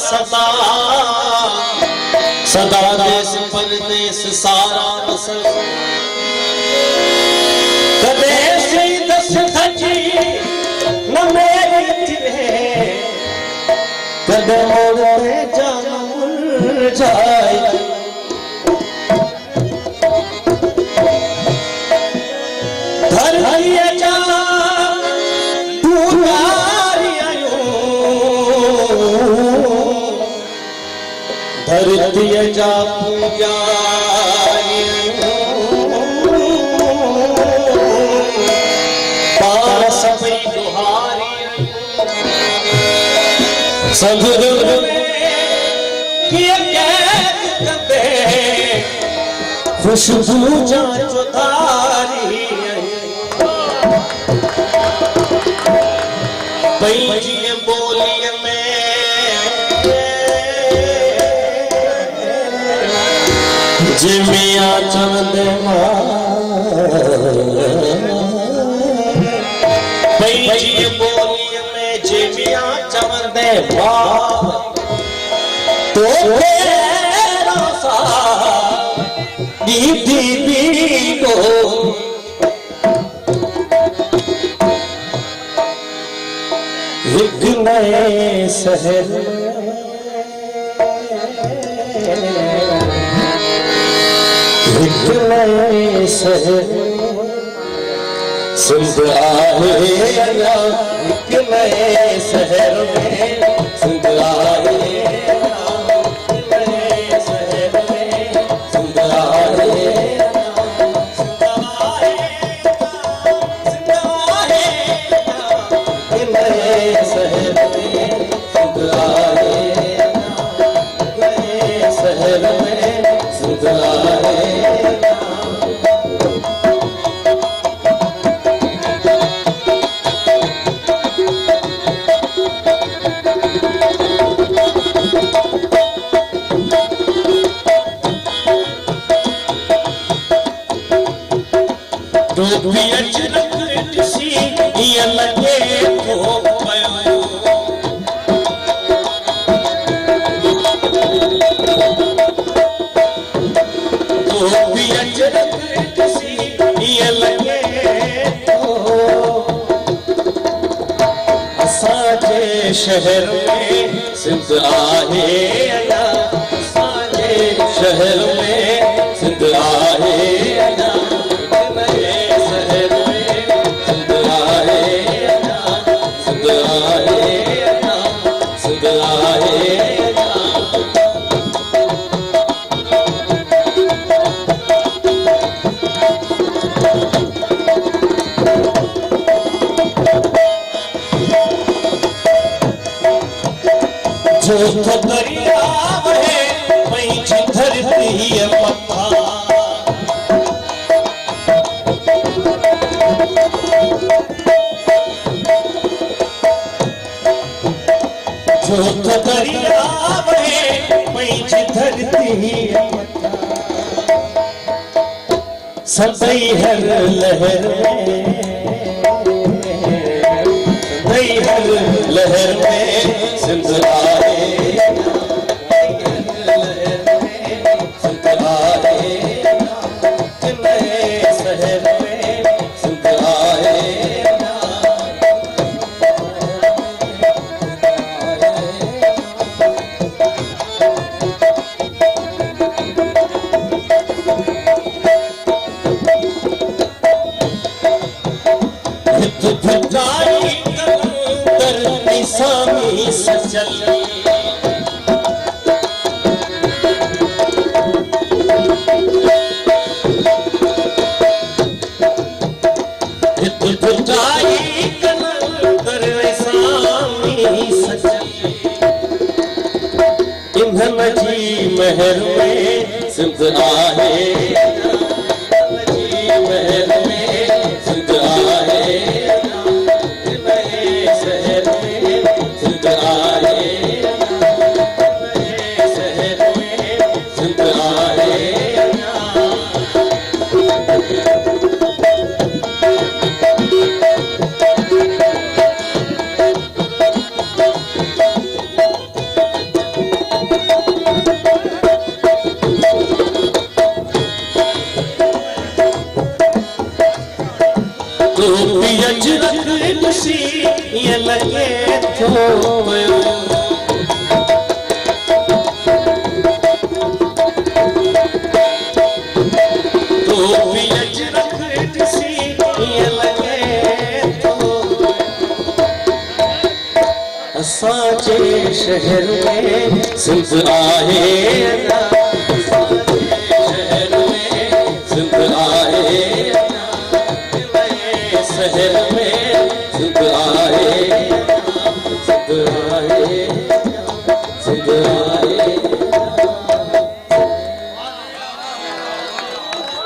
सदा सदा देश परदेश सारा नसल कदे सी दस खजी न मेरी थिवे कदे मोड़े जान मुरझाए धरती अजान तू यारी आयो धरती अजान पूजारी पास पई दुहारी सदगुर में किए कैद कंदे खुशबू जान चुतारी पैजी बोलिए में जिमिया चंद पैजी बोलिए में जिमिया चंद तो तेरा सा दीदी को एक नए शहर एक नए शहर सिंध आए एक नए शहर में सिंध आए शहर में सिंध आहे असांजे शहर में सिंध आहे नए शहर में सिंध आहे सिंध आहे सिंध आहे जो तो दरिया है वहीं धरती है पत्थर जो तो दरिया है वहीं धरती है पत्थर सदैव हर लहर में सदैव हर लहर में सिंध महर में सिंध आहे महर में सिंध आहे नए शहर में सिंध आहे नए शहर में सिंध आहे लगे थो असांजे शहर में सिंध आहे शहर में सिंध आहे शहर में